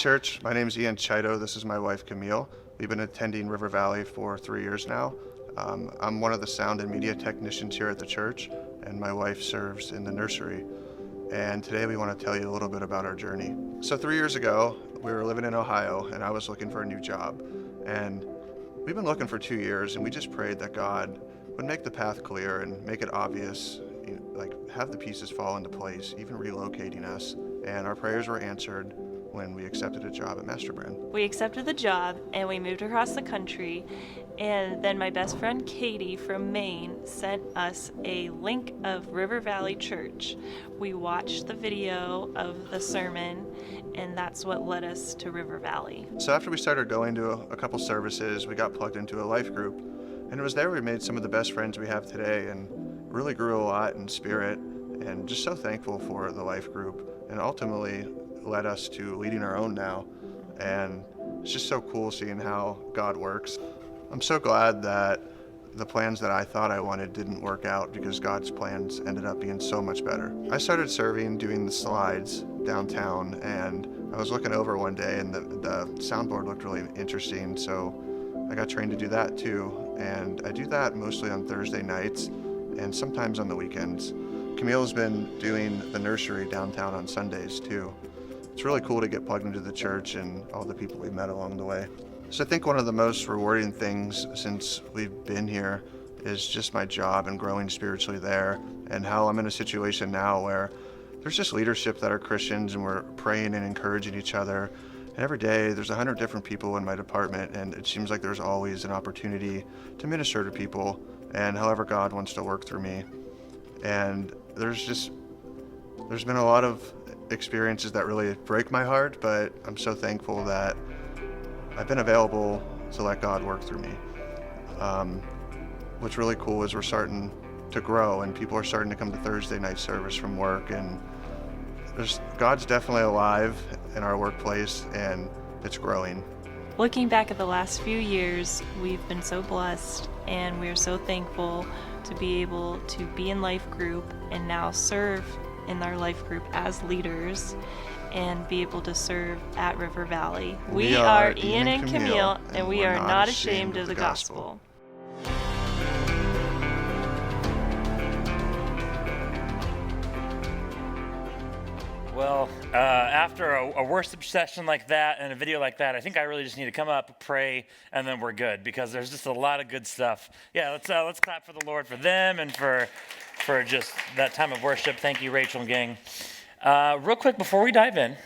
Church. My name is Ian Chito. This is my wife, Camille. We've been attending River Valley for 3 years now. I'm one of the sound and media technicians here at the church, and my wife serves in the nursery. And today we want to tell you a little bit about our journey. So 3 years ago, we were living in Ohio, and I was looking for a new job. And we've been looking for 2 years, and we just prayed that God would make the path clear and make it obvious, like have the pieces fall into place, even relocating us. And our prayers were answered when we accepted a job at Master Brand. We accepted the job and we moved across the country, and then my best friend Katie from Maine sent us a link of River Valley Church. We watched the video of the sermon, and that's what led us to River Valley. So after we started going to a couple services, we got plugged into a life group, and it was there we made some of the best friends we have today and really grew a lot in spirit, and just so thankful for the life group, and ultimately led us to leading our own now. And it's just so cool seeing how God works. I'm so glad that the plans that I thought I wanted didn't work out, because God's plans ended up being so much better. I started serving doing the slides downtown, and I was looking over one day and the soundboard looked really interesting, so I got trained to do that too. And I do that mostly on Thursday nights and sometimes on the weekends. Camille's been doing the nursery downtown on Sundays too. It's really cool to get plugged into the church and all the people we've met along the way. So I think one of the most rewarding things since we've been here is just my job and growing spiritually there, and how I'm in a situation now where there's just leadership that are Christians, and we're praying and encouraging each other. And every day there's 100 different people in my department, and it seems like there's always an opportunity to minister to people and however God wants to work through me. And there's been a lot of experiences that really break my heart, but I'm so thankful that I've been available to let God work through me. What's really cool is we're starting to grow, and people are starting to come to Thursday night service from work, and God's definitely alive in our workplace, and it's growing. Looking back at the last few years, we've been so blessed, and we're so thankful to be able to be in life group and now serve in our life group as leaders and be able to serve at River Valley. We are Ian and Camille, and we are not ashamed of the gospel. Well, after a worship session like that and a video like that, I think I really just need to come up, pray, and then we're good, because there's just a lot of good stuff. Yeah, let's clap for the Lord, for them, and for just that time of worship. Thank you, Rachel and gang. Real quick, before we dive in,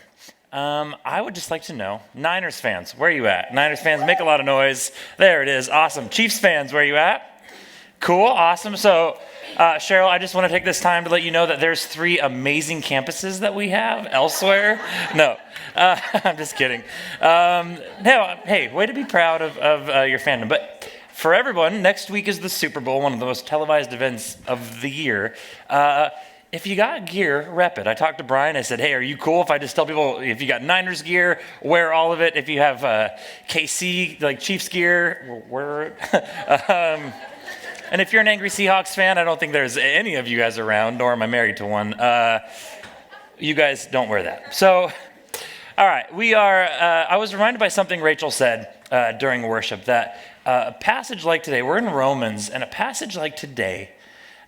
I would just like to know, Niners fans, where are you at? Niners fans, make a lot of noise. There it is. Awesome. Chiefs fans, where are you at? Cool. Awesome. So, Cheryl, I just want to take this time to let you know that there's 3 amazing campuses that we have elsewhere. No, I'm just kidding. No, hey, way to be proud of your fandom. But for everyone, next week is the Super Bowl, one of the most televised events of the year. If you got gear, rep it. I talked to Brian. I said, hey, are you cool if I just tell people if you got Niners gear, wear all of it? If you have KC, like Chiefs gear, wear it. And if you're an angry Seahawks fan, I don't think there's any of you guys around, nor am I married to one. You guys don't wear that. So, all right, I was reminded by something Rachel said during worship, that a passage like today, we're in Romans, and a passage like today,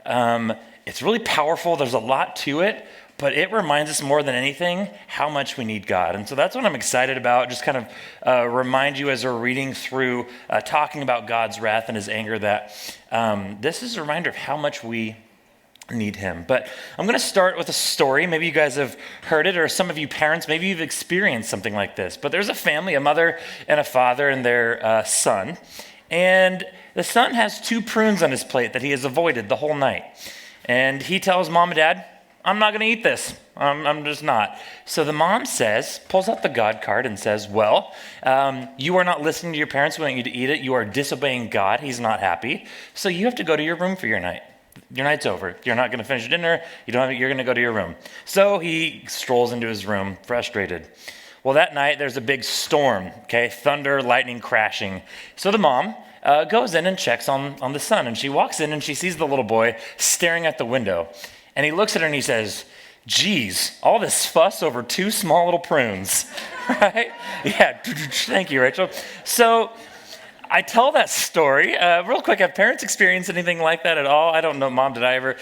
it's really powerful. There's a lot to it, but it reminds us more than anything how much we need God. And so that's what I'm excited about, just kind of remind you as we're reading through, talking about God's wrath and his anger, that this is a reminder of how much we need him. But I'm going to start with a story. Maybe you guys have heard it, or some of you parents, maybe you've experienced something like this. But there's a family, a mother and a father and their son. And the son has 2 prunes on his plate that he has avoided the whole night. And he tells mom and dad, I'm not going to eat this. I'm just not. So the mom pulls out the God card and says, well, you are not listening to your parents who want you to eat it. You are disobeying God. He's not happy. So you have to go to your room for your night. Your night's over. You're not going to finish dinner. You're going to go to your room. So he strolls into his room, frustrated. Well, that night there's a big storm, thunder, lightning crashing. So the mom goes in and checks on the son, and she walks in and she sees the little boy staring at the window. And he looks at her and he says, geez, all this fuss over two small little prunes, right? Yeah, thank you, Rachel. So I tell that story. Real quick, have parents experienced anything like that at all? I don't know, Mom, did I ever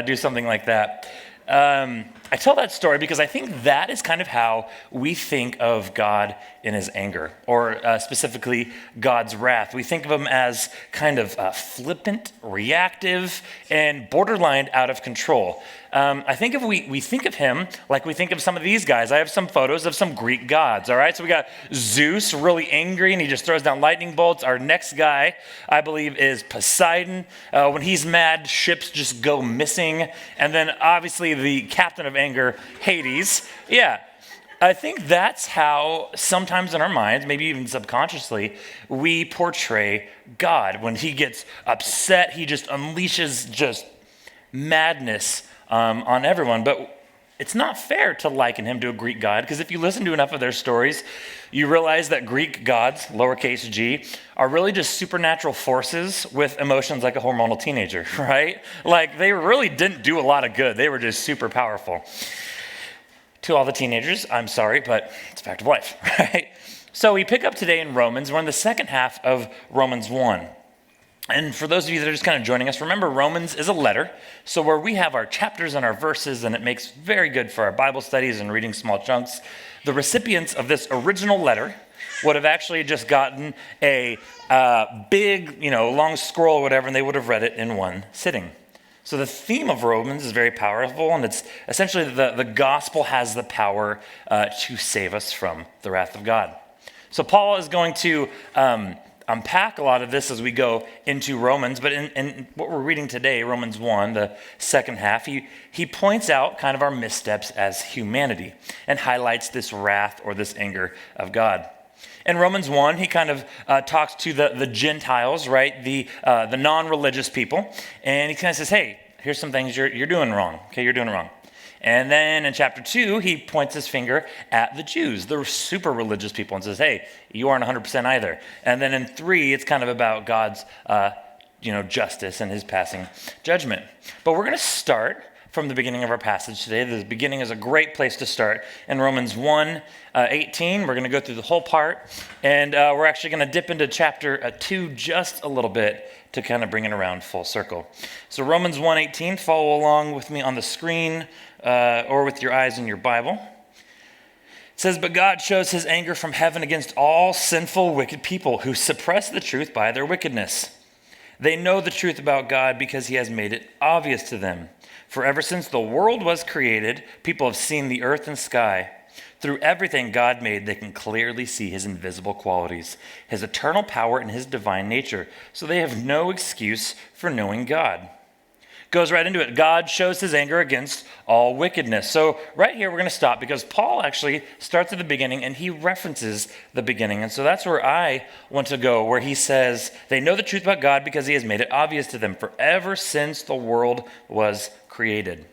do something like that? I tell that story because I think that is kind of how we think of God in his anger, or specifically God's wrath. We think of him as kind of flippant, reactive, and borderline out of control. I think if we think of him like we think of some of these guys. I have some photos of some Greek gods, all right? So we got Zeus, really angry, and he just throws down lightning bolts. Our next guy, I believe, is Poseidon. When he's mad, ships just go missing. And then obviously the captain of anger, Hades. Yeah, I think that's how sometimes in our minds, maybe even subconsciously, we portray God. When he gets upset, he just unleashes just madness on everyone. But it's not fair to liken him to a Greek god, because if you listen to enough of their stories, you realize that Greek gods, lowercase g, are really just supernatural forces with emotions like a hormonal teenager, right? Like, they really didn't do a lot of good. They were just super powerful. To all the teenagers, I'm sorry, but it's a fact of life, right? So we pick up today in Romans. We're in the second half of Romans 1. And for those of you that are just kind of joining us, remember Romans is a letter. So where we have our chapters and our verses, and it makes very good for our Bible studies and reading small chunks, the recipients of this original letter would have actually just gotten a big, long scroll or whatever, and they would have read it in one sitting. So the theme of Romans is very powerful, and it's essentially the gospel has the power to save us from the wrath of God. So Paul is going to unpack a lot of this as we go into Romans, but in what we're reading today, Romans 1, the second half, he points out kind of our missteps as humanity and highlights this wrath or this anger of God. In Romans 1, he kind of talks to the Gentiles, right, the non-religious people, and he kind of says, hey, here's some things you're doing wrong. Okay, you're doing it wrong. And then in chapter 2, he points his finger at the Jews, the super religious people, and says, hey, you aren't 100% either. And then in 3, it's kind of about God's justice and his passing judgment. But we're going to start from the beginning of our passage today. The beginning is a great place to start. In Romans 1:18, we're going to go through the whole part, and we're actually going to dip into chapter 2 just a little bit to kind of bring it around full circle. So Romans 1:18, follow along with me on the screen or with your eyes in your Bible. It says, but God shows his anger from heaven against all sinful, wicked people who suppress the truth by their wickedness. They know the truth about God because he has made it obvious to them. For ever since the world was created, people have seen the earth and sky. Through everything God made, they can clearly see his invisible qualities, his eternal power, and his divine nature. So they have no excuse for knowing God. Goes right into it. God shows his anger against all wickedness. So right here, we're going to stop because Paul actually starts at the beginning and he references the beginning. And so that's where I want to go, where he says, they know the truth about God because he has made it obvious to them for ever since the world was created.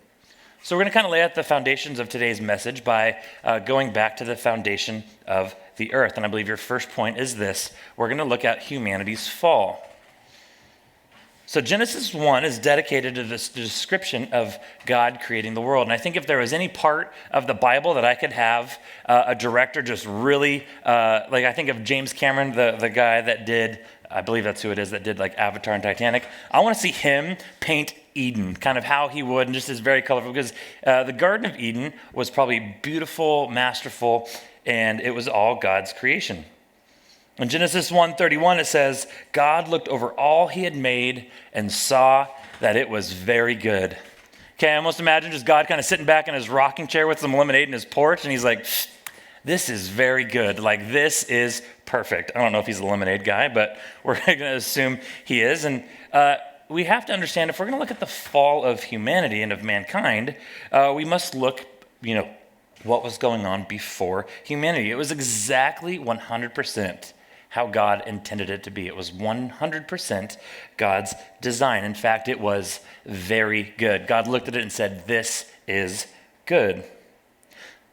So we're going to kind of lay out the foundations of today's message by going back to the foundation of the earth. And I believe your first point is this. We're going to look at humanity's fall. So Genesis 1 is dedicated to this description of God creating the world. And I think if there was any part of the Bible that I could have a director just really, like I think of James Cameron, the guy that did, I believe that's who it is, that did like Avatar and Titanic. I want to see him paint Eden, kind of how he would, and just is very colorful, because the Garden of Eden was probably beautiful, masterful, and it was all God's creation. In Genesis 1:31, it says, God looked over all he had made and saw that it was very good. Okay, I almost imagine just God kind of sitting back in his rocking chair with some lemonade in his porch, and he's like, this is very good. Like, this is perfect. I don't know if he's a lemonade guy, but we're going to assume he is. And we have to understand, if we're going to look at the fall of humanity and of mankind, we must look, what was going on before humanity. It was exactly 100% how God intended it to be. It was 100% God's design. In fact, it was very good. God looked at it and said, this is good.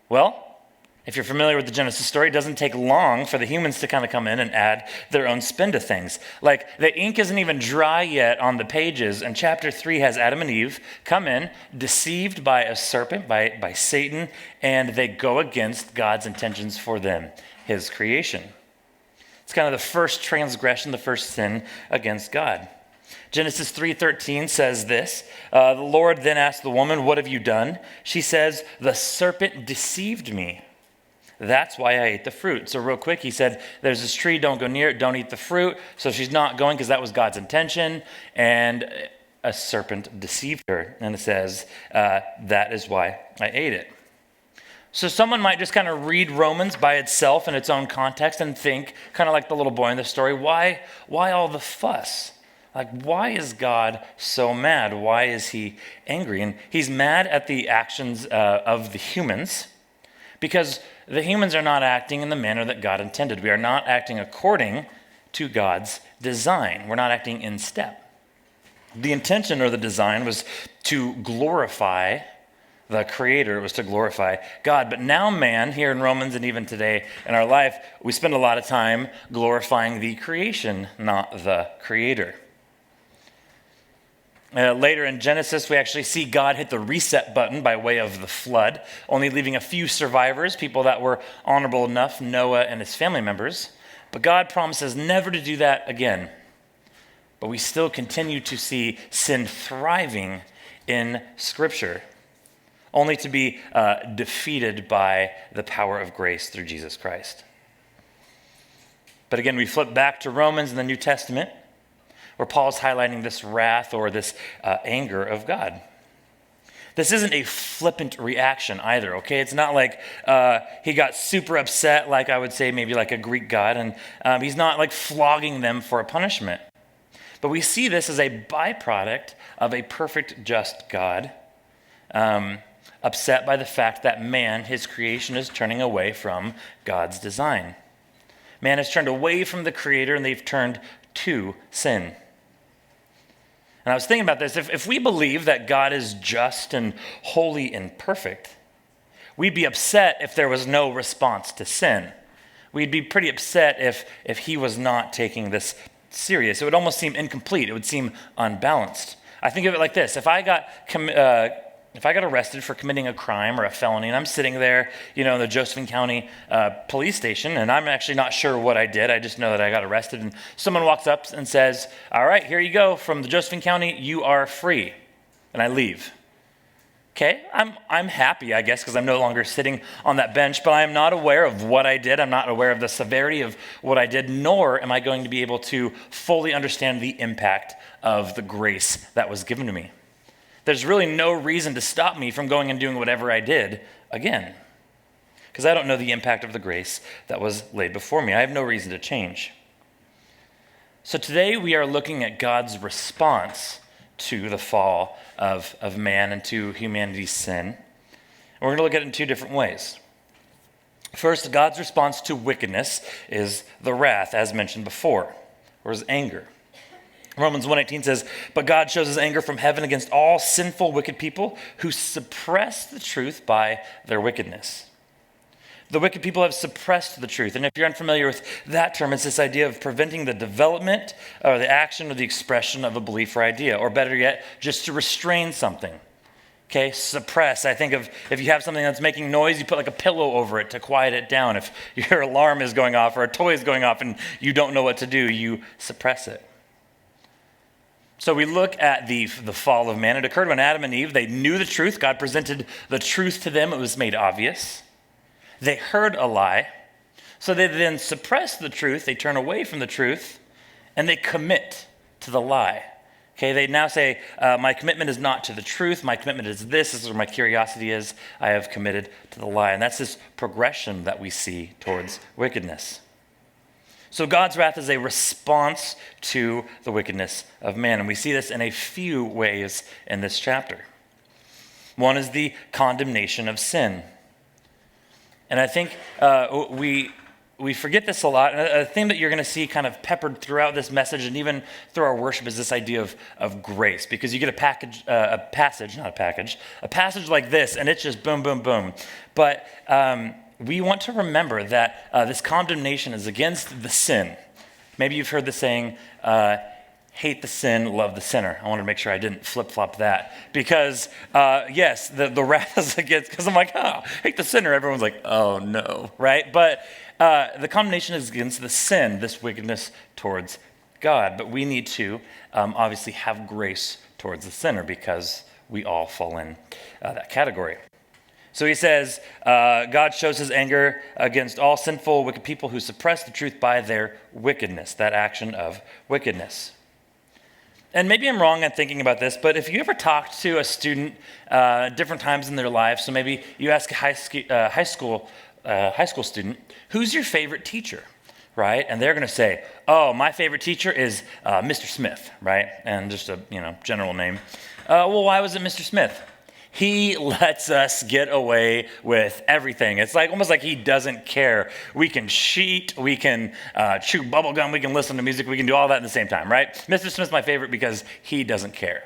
Well, If you're familiar with the Genesis story, it doesn't take long for the humans to kind of come in and add their own spin to things. Like the ink isn't even dry yet on the pages, and chapter 3 has Adam and Eve come in, deceived by a serpent, by Satan, and they go against God's intentions for them, his creation. It's kind of the first transgression, the first sin against God. Genesis 3:13 says this, the Lord then asked the woman, "What have you done?" She says, "The serpent deceived me. That's why I ate the fruit." So real quick, he said, there's this tree, don't go near it, don't eat the fruit. So she's not going because that was God's intention. And a serpent deceived her. And it says, that is why I ate it. So someone might just kind of read Romans by itself in its own context and think, kind of like the little boy in the story, why all the fuss? Like, why is God so mad? Why is he angry? And he's mad at the actions of the humans because the humans are not acting in the manner that God intended. We are not acting according to God's design. We're not acting in step. The intention or the design was to glorify the Creator. It was to glorify God. But now man, here in Romans and even today in our life, we spend a lot of time glorifying the creation, not the Creator. Later in Genesis, we actually see God hit the reset button by way of the flood, only leaving a few survivors, people that were honorable enough, Noah and his family members. But God promises never to do that again. But we still continue to see sin thriving in Scripture, only to be defeated by the power of grace through Jesus Christ. But again, we flip back to Romans in the New Testament, where Paul's highlighting this wrath or this anger of God. This isn't a flippant reaction either, okay? It's not like he got super upset, like I would say maybe like a Greek god, and he's not like flogging them for a punishment. But we see this as a byproduct of a perfect, just God, upset by the fact that man, his creation, is turning away from God's design. Man has turned away from the Creator, and they've turned to sin. And I was thinking about this. If we believe that God is just and holy and perfect, we'd be upset if there was no response to sin. We'd be pretty upset if he was not taking this serious. It would almost seem incomplete. It would seem unbalanced. I think of it like this. If I got arrested for committing a crime or a felony, and I'm sitting there, in the Josephine County police station, and I'm actually not sure what I did. I just know that I got arrested, and someone walks up and says, "All right, here you go from the Josephine County. You are free," and I leave. Okay, I'm happy, I guess, because I'm no longer sitting on that bench, but I am not aware of what I did. I'm not aware of the severity of what I did, nor am I going to be able to fully understand the impact of the grace that was given to me. There's really no reason to stop me from going and doing whatever I did again, because I don't know the impact of the grace that was laid before me. I have no reason to change. So today we are looking at God's response to the fall of man and to humanity's sin. And we're going to look at it in two different ways. First, God's response to wickedness is the wrath, as mentioned before, or his anger. Romans 1:18 says, "But God shows his anger from heaven against all sinful, wicked people who suppress the truth by their wickedness." The wicked people have suppressed the truth. And if you're unfamiliar with that term, it's this idea of preventing the development or the action or the expression of a belief or idea, or better yet, just to restrain something. Okay, suppress. I think of if you have something that's making noise, you put like a pillow over it to quiet it down. If your alarm is going off or a toy is going off and you don't know what to do, you suppress it. So we look at the fall of man. It occurred when Adam and Eve, they knew the truth. God presented the truth to them. It was made obvious. They heard a lie. So they then suppress the truth. They turn away from the truth, and they commit to the lie. Okay, they now say, my commitment is not to the truth. My commitment is this. This is where my curiosity is. I have committed to the lie. And that's this progression that we see towards wickedness. So God's wrath is a response to the wickedness of man. And we see this in a few ways in this chapter. One is the condemnation of sin. And I think we forget this a lot. And a theme that you're going to see kind of peppered throughout this message and even through our worship is this idea of grace. Because you get a passage like this, and it's just boom, boom, boom. But we want to remember that this condemnation is against the sin. Maybe you've heard the saying, hate the sin, love the sinner. I wanted to make sure I didn't flip-flop that. Because, yes, the wrath is against, because I'm like, oh, hate the sinner. Everyone's like, oh, no, right? But the condemnation is against the sin, this wickedness towards God. But we need to obviously have grace towards the sinner because we all fall in that category. So he says, God shows his anger against all sinful, wicked people who suppress the truth by their wickedness, that action of wickedness. And maybe I'm wrong in thinking about this, but if you ever talked to a student different times in their life, so maybe you ask a high school student, who's your favorite teacher, right? And they're going to say, oh, my favorite teacher is Mr. Smith, right? And just a general name. Well, why was it Mr. Smith? He lets us get away with everything. It's almost like he doesn't care. We can cheat, we can chew bubble gum, we can listen to music, we can do all that at the same time, right? Mr. Smith's my favorite because he doesn't care.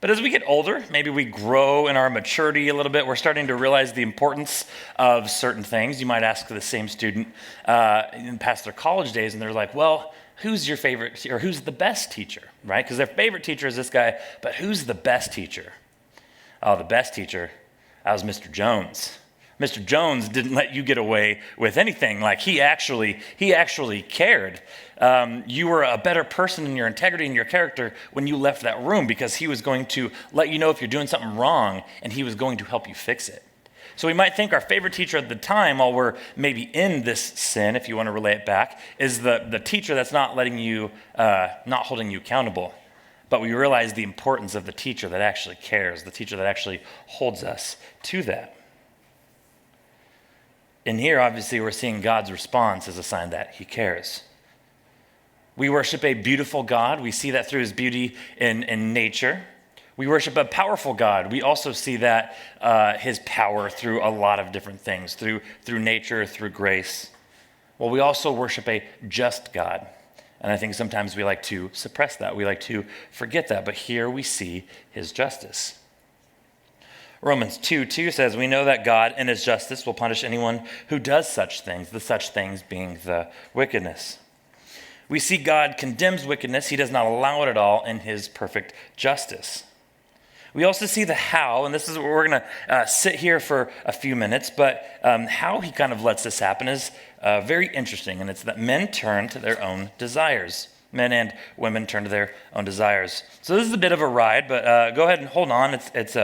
But as we get older, maybe we grow in our maturity a little bit. We're starting to realize the importance of certain things. You might ask the same student past their college days, and they're like, well, who's your favorite, or who's the best teacher, right? Because their favorite teacher is this guy, but who's the best teacher? Oh, the best teacher, that was Mr. Jones. Mr. Jones didn't let you get away with anything. He actually cared. You were a better person in your integrity and your character when you left that room because he was going to let you know if you're doing something wrong and he was going to help you fix it. So we might think our favorite teacher at the time, while we're maybe in this sin, if you want to relay it back, is the teacher that's not letting you, not holding you accountable. But we realize the importance of the teacher that actually cares, the teacher that actually holds us to that. And here, obviously, we're seeing God's response as a sign that he cares. We worship a beautiful God. We see that through his beauty in nature. We worship a powerful God. We also see that his power through a lot of different things, through nature, through grace. Well, we also worship a just God. And I think sometimes we like to suppress that. We like to forget that. But here we see his justice. Romans 2:2 says, we know that God in his justice will punish anyone who does such things, the such things being the wickedness. We see God condemns wickedness. He does not allow it at all in his perfect justice. We also see the how, and this is where we're going to sit here for a few minutes, but how he kind of lets this happen is very interesting, and it's that men turn to their own desires. Men and women turn to their own desires. So this is a bit of a ride, but go ahead and hold on. It's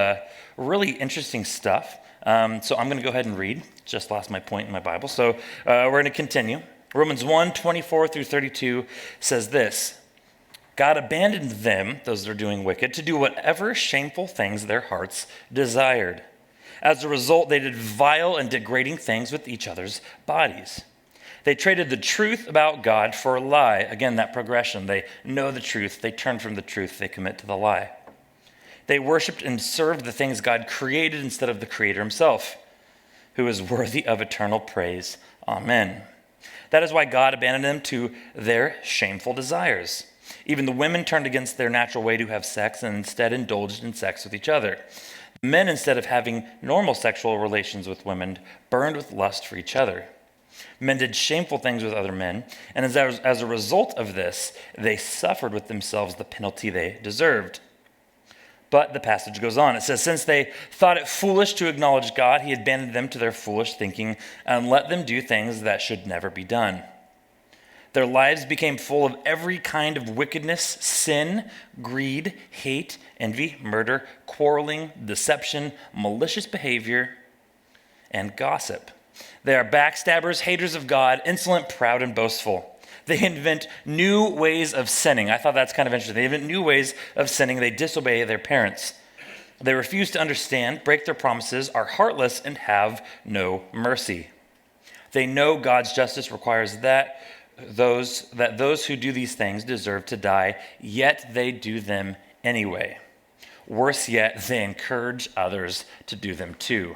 really interesting stuff. So I'm going to go ahead and read. Just lost my point in my Bible. So we're going to continue. Romans 1:24 through 32 says this. God abandoned them, those that are doing wicked, to do whatever shameful things their hearts desired. As a result, they did vile and degrading things with each other's bodies. They traded the truth about God for a lie. Again, that progression. They know the truth. They turn from the truth. They commit to the lie. They worshiped and served the things God created instead of the Creator himself, who is worthy of eternal praise. Amen. That is why God abandoned them to their shameful desires. Even the women turned against their natural way to have sex and instead indulged in sex with each other. Men, instead of having normal sexual relations with women, burned with lust for each other. Men did shameful things with other men, and as a result of this, they suffered with themselves the penalty they deserved. But the passage goes on. It says, since they thought it foolish to acknowledge God, he abandoned them to their foolish thinking and let them do things that should never be done. Their lives became full of every kind of wickedness, sin, greed, hate, envy, murder, quarreling, deception, malicious behavior, and gossip. They are backstabbers, haters of God, insolent, proud, and boastful. They invent new ways of sinning. I thought that's kind of interesting. They invent new ways of sinning. They disobey their parents. They refuse to understand, break their promises, are heartless, and have no mercy. They know God's justice requires that those who do these things deserve to die, yet they do them anyway. Worse yet, they encourage others to do them too.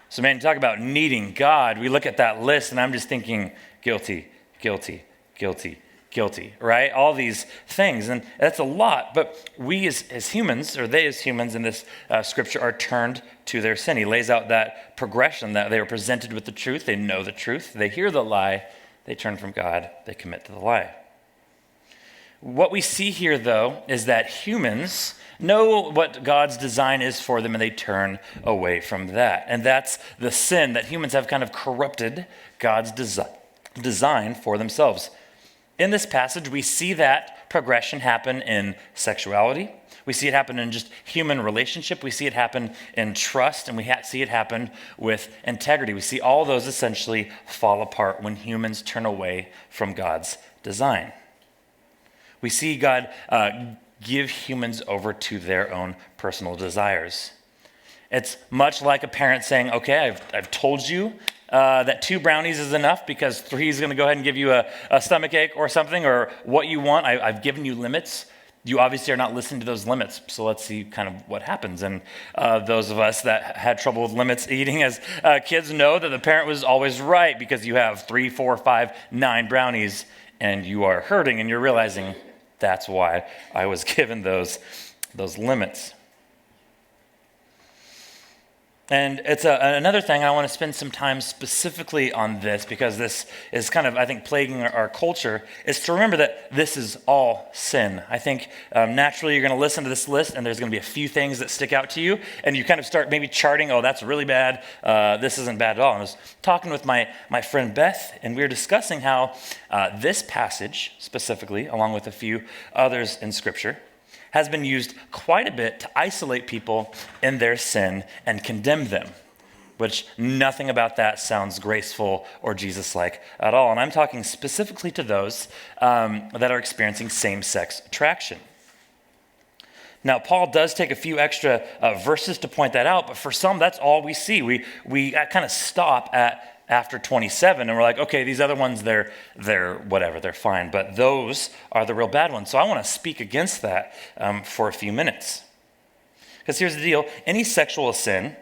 So man, talk about needing God. We look at that list and I'm just thinking, guilty, guilty, guilty, guilty, right? All these things, and that's a lot. But we as humans, or they as humans in this scripture, are turned to their sin. He lays out that progression that they are presented with the truth. They know the truth. They hear the lie. They turn from God. They commit to the lie. What we see here, though, is that humans know what God's design is for them, and they turn away from that. And that's the sin, that humans have kind of corrupted God's design for themselves. In this passage, we see that progression happen in sexuality. We see it happen in just human relationship. We see it happen in trust, and we see it happen with integrity. We see all those essentially fall apart when humans turn away from God's design. We see God give humans over to their own personal desires. It's much like a parent saying, okay, I've told you that 2 brownies is enough because 3 is going to go ahead and give you a stomach ache or something, or what you want. I've given you limits. You obviously are not listening to those limits, so let's see kind of what happens. And those of us that had trouble with limits eating as kids know that the parent was always right, because you have 3, 4, 5, 9 brownies, and you are hurting, and you're realizing that's why I was given those limits. And it's another thing, I want to spend some time specifically on this, because this is kind of, I think, plaguing our culture, is to remember that this is all sin. I think naturally you're going to listen to this list, and there's going to be a few things that stick out to you, and you kind of start maybe charting, oh, that's really bad, this isn't bad at all. And I was talking with my friend Beth, and we were discussing how this passage specifically, along with a few others in Scripture, has been used quite a bit to isolate people in their sin and condemn them, which nothing about that sounds graceful or Jesus-like at all. And I'm talking specifically to those that are experiencing same-sex attraction. Now, Paul does take a few extra verses to point that out, but for some, that's all we see. We kind of stop at after 27, and we're like, okay, these other ones, they're whatever, they're fine. But those are the real bad ones. So I want to speak against that for a few minutes. Because here's the deal. Any sexual sin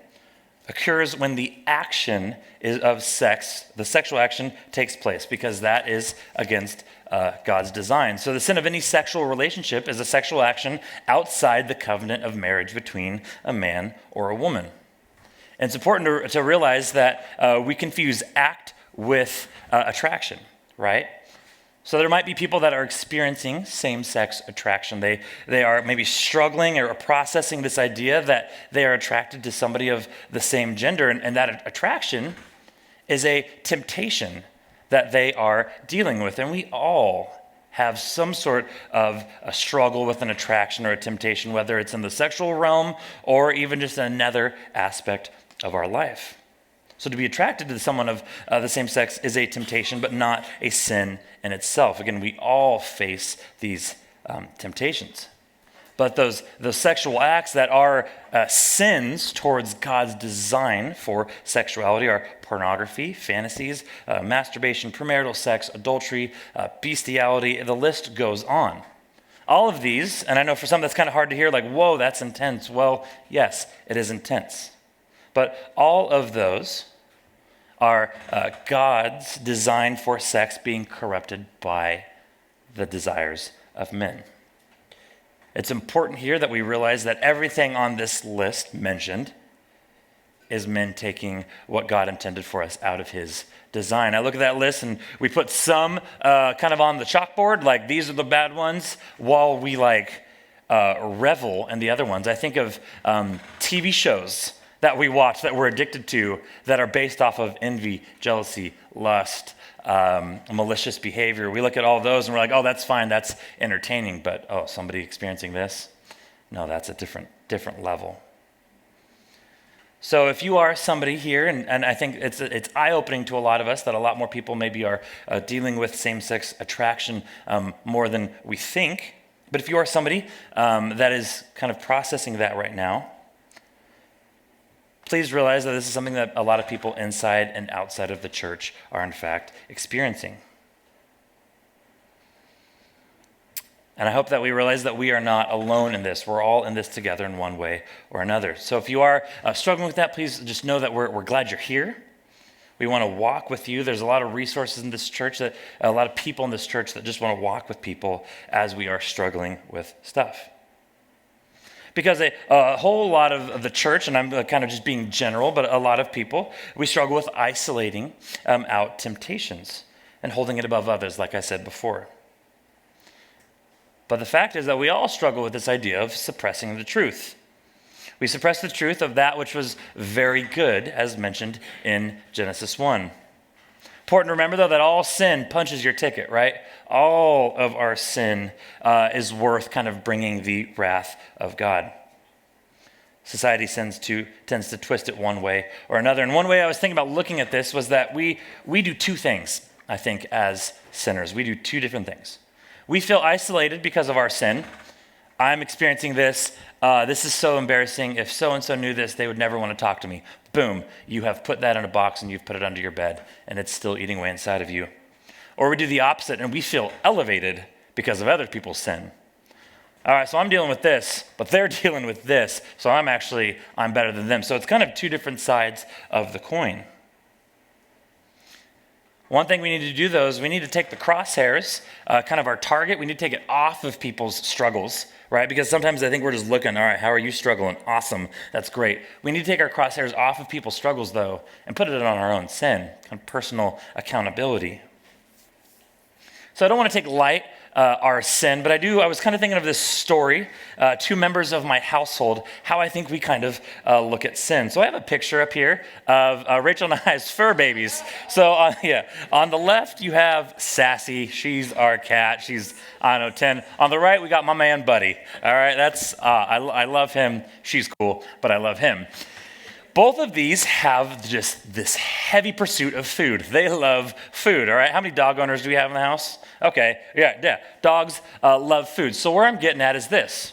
occurs when the action of sex, the sexual action, takes place, because that is against God's design. So the sin of any sexual relationship is a sexual action outside the covenant of marriage between a man or a woman. And it's important to realize that we confuse act with attraction, right? So there might be people that are experiencing same-sex attraction. They are maybe struggling or processing this idea that they are attracted to somebody of the same gender, and that attraction is a temptation that they are dealing with. And we all have some sort of a struggle with an attraction or a temptation, whether it's in the sexual realm or even just another aspect of our life. So to be attracted to someone of the same sex is a temptation, but not a sin in itself. Again, we all face these temptations. But those sexual acts that are sins towards God's design for sexuality are pornography, fantasies, masturbation, premarital sex, adultery, bestiality. The list goes on. All of these, and I know for some that's kind of hard to hear, like, whoa, that's intense. Well, yes, it is intense. But all of those are God's design for sex being corrupted by the desires of men. It's important here that we realize that everything on this list mentioned is men taking what God intended for us out of his design. I look at that list and we put some kind of on the chalkboard, like these are the bad ones, while we revel in the other ones. I think of TV shows that we watch, that we're addicted to, that are based off of envy, jealousy, lust, malicious behavior. We look at all those and we're like, oh, that's fine, that's entertaining, but oh, somebody experiencing this? No, that's a different level. So if you are somebody here, and I think it's eye-opening to a lot of us that a lot more people maybe are dealing with same-sex attraction more than we think, but if you are somebody that is kind of processing that right now, please realize that this is something that a lot of people inside and outside of the church are in fact experiencing. And I hope that we realize that we are not alone in this. We're all in this together in one way or another. So if you are struggling with that, please just know that we're glad you're here. We want to walk with you. There's a lot of resources in this church, a lot of people in this church that just want to walk with people as we are struggling with stuff. Because a whole lot of the church, and I'm kind of just being general, but a lot of people, we struggle with isolating out temptations and holding it above others, like I said before. But the fact is that we all struggle with this idea of suppressing the truth. We suppress the truth of that which was very good, as mentioned in Genesis 1. Important to remember, though, that all sin punches your ticket, right? All of our sin is worth kind of bringing the wrath of God. Society tends to twist it one way or another. And one way I was thinking about looking at this was that we do two things, I think, as sinners. We do two different things. We feel isolated because of our sin. I'm experiencing this. This is so embarrassing. If so-and-so knew this, they would never want to talk to me. Boom, you have put that in a box and you've put it under your bed, and it's still eating away inside of you. Or we do the opposite, and we feel elevated because of other people's sin. All right, so I'm dealing with this, but they're dealing with this, so I'm better than them. So it's kind of two different sides of the coin. One thing we need to do, though, is we need to take the crosshairs, kind of our target, we need to take it off of people's struggles, right? Because sometimes I think we're just looking, all right, how are you struggling? Awesome, that's great. We need to take our crosshairs off of people's struggles, though, and put it on our own sin, kind of personal accountability. So I don't want to take light our sin, but I was kind of thinking of this story, two members of my household, how I think we kind of look at sin. So I have a picture up here of Rachel and I's fur babies. So on the left you have Sassy. She's our cat. She's, 10. On the right we got my man Buddy. All right, I love him. She's cool, but I love him. Both of these have just this heavy pursuit of food. They love food, all right? How many dog owners do we have in the house? Okay, yeah. Dogs love food. So where I'm getting at is this.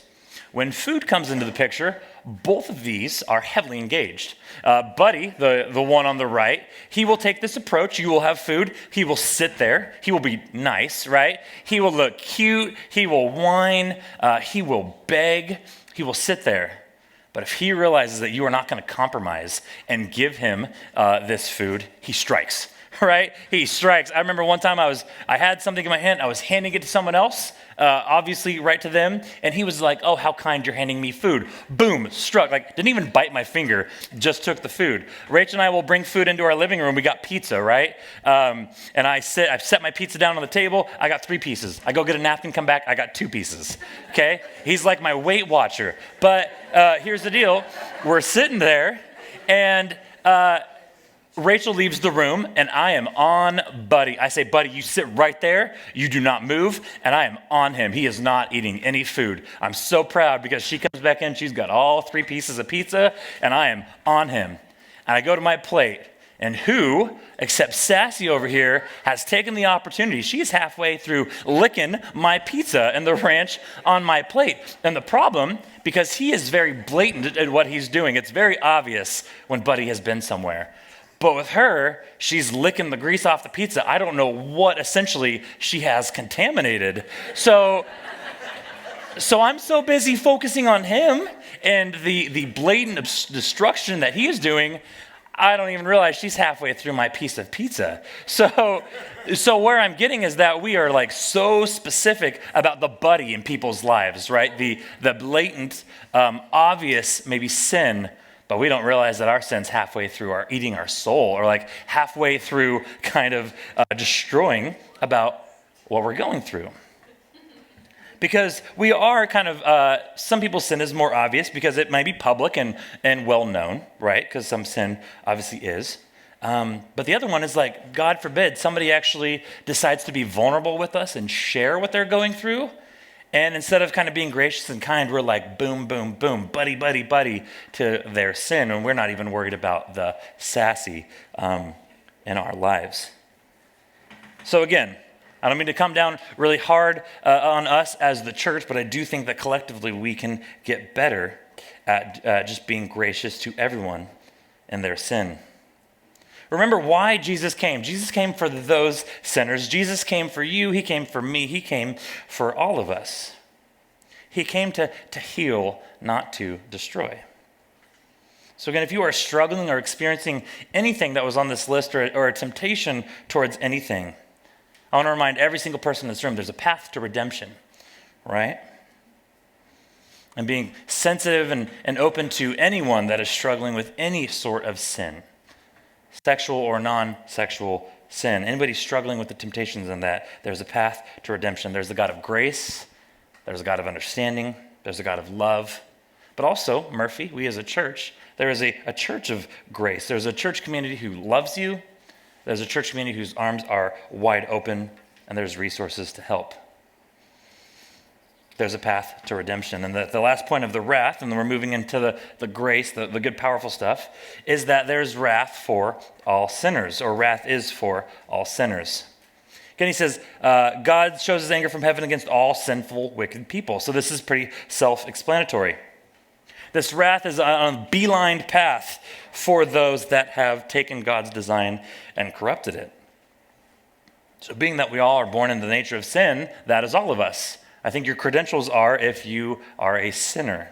When food comes into the picture, both of these are heavily engaged. Buddy, the one on the right, he will take this approach. You will have food. He will sit there. He will be nice, right? He will look cute. He will whine. He will beg. He will sit there. But if he realizes that you are not going to compromise and give him this food, he strikes, right? He strikes. I remember one time I had something in my hand. I was handing it to someone else, obviously right to them. And he was like, oh, how kind you're handing me food. Boom, struck. Like, didn't even bite my finger, just took the food. Rachel and I will bring food into our living room. We got pizza, right? And I've set my pizza down on the table. I got 3 pieces. I go get a napkin, come back. I got 2 pieces, okay? He's like my Weight Watcher. But here's the deal. We're sitting there, and Rachel leaves the room, and I am on Buddy. I say, Buddy, you sit right there. You do not move, and I am on him. He is not eating any food. I'm so proud because she comes back in. She's got all 3 pieces of pizza, and I am on him. And I go to my plate, and who, except Sassy over here, has taken the opportunity. She's halfway through licking my pizza and the ranch on my plate. And the problem, because he is very blatant at what he's doing, it's very obvious when Buddy has been somewhere. But with her, she's licking the grease off the pizza. I don't know what essentially she has contaminated. So I'm so busy focusing on him and the blatant destruction that he is doing, I don't even realize she's halfway through my piece of pizza. So where I'm getting is that we are like so specific about the Buddy in people's lives, right? The blatant, obvious maybe sin, but we don't realize that our sin's halfway through eating our soul, or like halfway through kind of destroying about what we're going through. Because we are kind of, some people's sin is more obvious because it might be public and well known, right? Because some sin obviously is. But the other one is like, God forbid, somebody actually decides to be vulnerable with us and share what they're going through. And instead of kind of being gracious and kind, we're like, boom, boom, boom, buddy, buddy, buddy, to their sin. And we're not even worried about the Sassy in our lives. So again, I don't mean to come down really hard on us as the church, but I do think that collectively we can get better at just being gracious to everyone in their sin. Remember why Jesus came. Jesus came for those sinners. Jesus came for you. He came for me. He came for all of us. He came to heal, not to destroy. So again, if you are struggling or experiencing anything that was on this list or a temptation towards anything, I want to remind every single person in this room, there's a path to redemption, right? And being sensitive and open to anyone that is struggling with any sort of sin, sexual or non-sexual sin. Anybody struggling with the temptations in that, there's a path to redemption. There's the God of grace, there's a God of understanding, there's a God of love. But also, Murphy, we as a church, there is a church of grace. There's a church community who loves you. There's a church community whose arms are wide open, and there's resources to help. There's a path to redemption. And the last point of the wrath, and then we're moving into the grace, the good, powerful stuff, is that there's wrath for all sinners, or wrath is for all sinners. Again, he says, God shows his anger from heaven against all sinful, wicked people. So this is pretty self-explanatory. This wrath is on a beeline path for those that have taken God's design and corrupted it. So being that we all are born in the nature of sin, that is all of us. I think your credentials are if you are a sinner.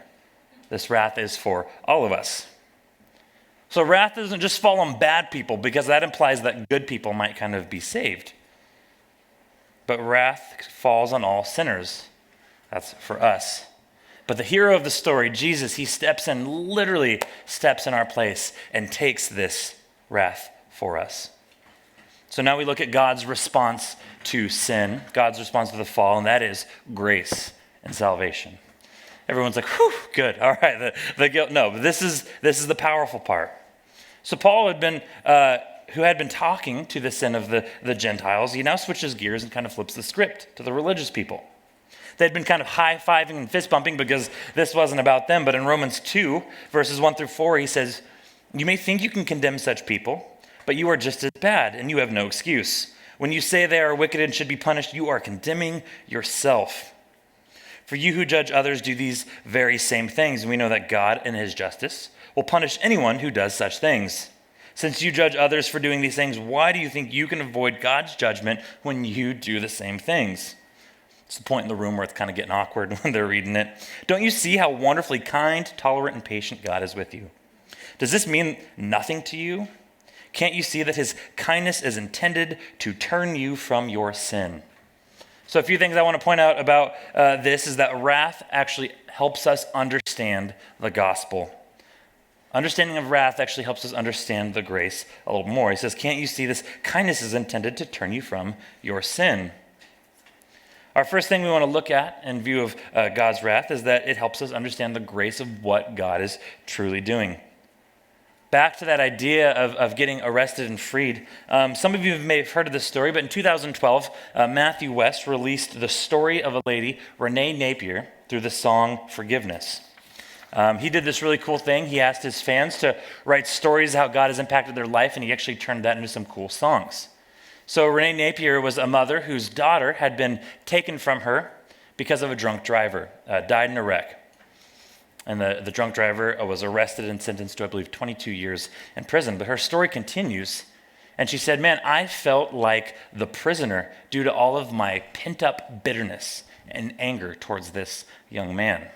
This wrath is for all of us. So wrath doesn't just fall on bad people, because that implies that good people might kind of be saved. But wrath falls on all sinners. That's for us. But the hero of the story, Jesus, he literally steps in our place and takes this wrath for us. So now we look at God's response to sin, God's response to the fall, and that is grace and salvation. Everyone's like, whew, good. All right, the guilt. No, but this is the powerful part. So Paul who had been talking to the sin of the Gentiles, he now switches gears and kind of flips the script to the religious people. They'd been kind of high-fiving and fist-bumping because this wasn't about them. But in Romans 2, verses 1 through 4, he says, "You may think you can condemn such people, but you are just as bad, and you have no excuse. When you say they are wicked and should be punished, you are condemning yourself. For you who judge others do these very same things, and we know that God, in his justice, will punish anyone who does such things. Since you judge others for doing these things, why do you think you can avoid God's judgment when you do the same things?" It's the point in the room where it's kind of getting awkward when they're reading it. "Don't you see how wonderfully kind, tolerant, and patient God is with you? Does this mean nothing to you? Can't you see that his kindness is intended to turn you from your sin?" So a few things I want to point out about this is that wrath actually helps us understand the gospel. Understanding of wrath actually helps us understand the grace a little more. He says, can't you see this kindness is intended to turn you from your sin? Our first thing we want to look at in view of God's wrath is that it helps us understand the grace of what God is truly doing. Back to that idea of getting arrested and freed. Some of you may have heard of this story, but in 2012, Matthew West released the story of a lady, Renee Napier, through the song Forgiveness. He did this really cool thing. He asked his fans to write stories of how God has impacted their life, and he actually turned that into some cool songs. So Renee Napier was a mother whose daughter had been taken from her because of a drunk driver, died in a wreck. And the drunk driver was arrested and sentenced to, I believe, 22 years in prison. But her story continues, and she said, "Man, I felt like the prisoner due to all of my pent-up bitterness and anger towards this young man."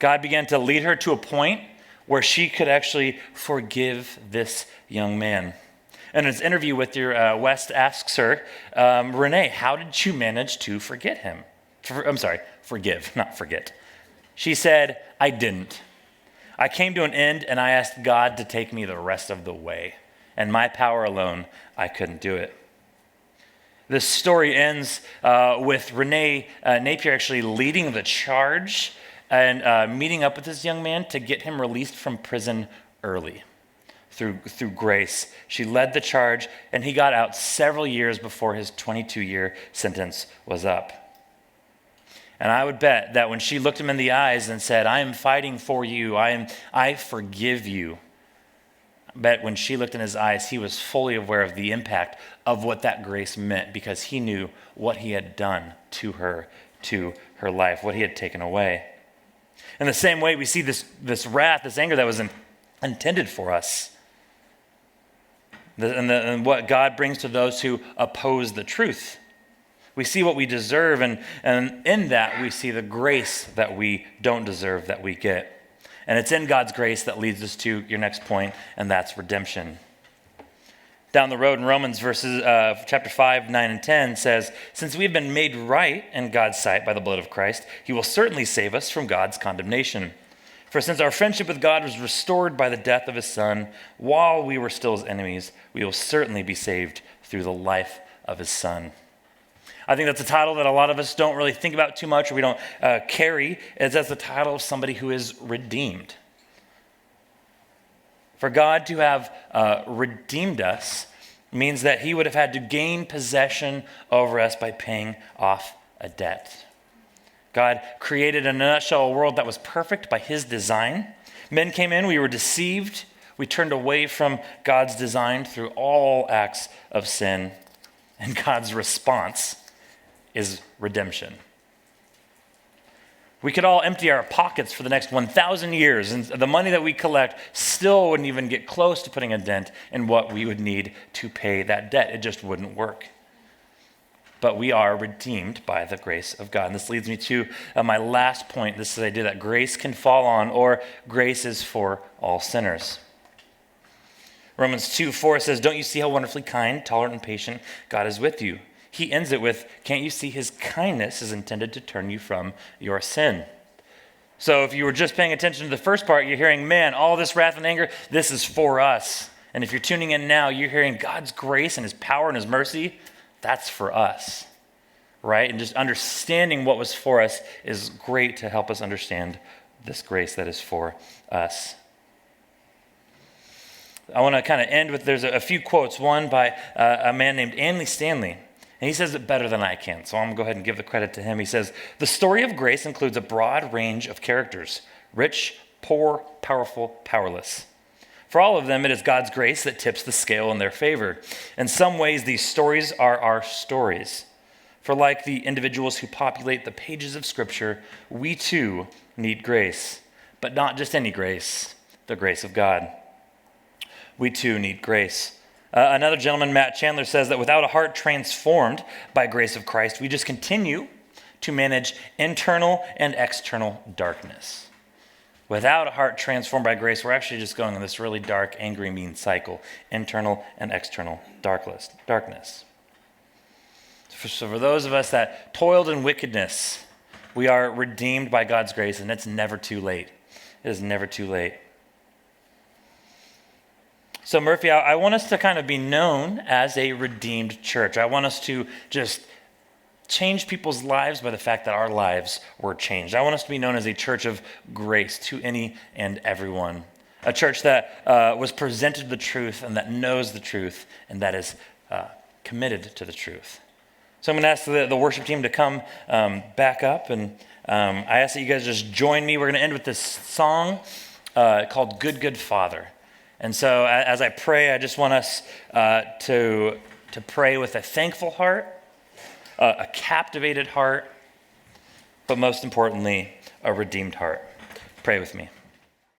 God began to lead her to a point where she could actually forgive this young man. In his interview with her, West asks her, "Renee, how did you manage to forget him?" Forgive, not forget. She said, "I didn't. I came to an end and I asked God to take me the rest of the way. And my power alone, I couldn't do it." This story ends with Renee Napier actually leading the charge and meeting up with this young man to get him released from prison early. Through grace. She led the charge, and he got out several years before his 22-year sentence was up. And I would bet that when she looked him in the eyes and said, "I am fighting for you, I forgive you," I bet when she looked in his eyes, he was fully aware of the impact of what that grace meant, because he knew what he had done to her life, what he had taken away. In the same way, we see this wrath, this anger that was intended for us. And what God brings to those who oppose the truth. We see what we deserve, and in that we see the grace that we don't deserve that we get. And it's in God's grace that leads us to your next point, and that's redemption. Down the road in Romans chapter 5, 9, and 10 says, since we've been made right in God's sight by the blood of Christ, he will certainly save us from God's condemnation. For since our friendship with God was restored by the death of his Son, while we were still his enemies, we will certainly be saved through the life of his Son. I think that's a title that a lot of us don't really think about too much, or we don't carry, as that's the title of somebody who is redeemed. For God to have redeemed us means that he would have had to gain possession over us by paying off a debt. God created in a nutshell a world that was perfect by his design. Men came in, we were deceived. We turned away from God's design through all acts of sin. And God's response is redemption. We could all empty our pockets for the next 1,000 years, and the money that we collect still wouldn't even get close to putting a dent in what we would need to pay that debt. It just wouldn't work. But we are redeemed by the grace of God. And this leads me to my last point. This is the idea that grace can fall on, or grace is for all sinners. Romans 2:4 says, don't you see how wonderfully kind, tolerant, and patient God is with you? He ends it with, can't you see his kindness is intended to turn you from your sin? So if you were just paying attention to the first part, you're hearing, man, all this wrath and anger, this is for us. And if you're tuning in now, you're hearing God's grace and his power and his mercy, that's for us, right? And just understanding what was for us is great to help us understand this grace that is for us. I want to kind of end with, there's a few quotes, one by a man named Andy Stanley. And he says it better than I can, so I'm going to go ahead and give the credit to him. He says, the story of grace includes a broad range of characters, rich, poor, powerful, powerless. For all of them, it is God's grace that tips the scale in their favor. In some ways, these stories are our stories. For like the individuals who populate the pages of Scripture, we too need grace. But not just any grace, the grace of God. We too need grace. Another gentleman, Matt Chandler, says that without a heart transformed by grace of Christ, we just continue to manage internal and external darkness. Without a heart transformed by grace, we're actually just going in this really dark, angry, mean cycle, internal and external darkness. So for those of us that toiled in wickedness, we are redeemed by God's grace, and it's never too late. It is never too late. So Murphy, I want us to kind of be known as a redeemed church. I want us to just change people's lives by the fact that our lives were changed. I want us to be known as a church of grace to any and everyone. A church that was presented the truth and that knows the truth and that is committed to the truth. So I'm going to ask the worship team to come back up, and I ask that you guys just join me. We're going to end with this song called Good, Good Father. And so as I pray, I just want us to pray with a thankful heart, a captivated heart, but most importantly, a redeemed heart. Pray with me.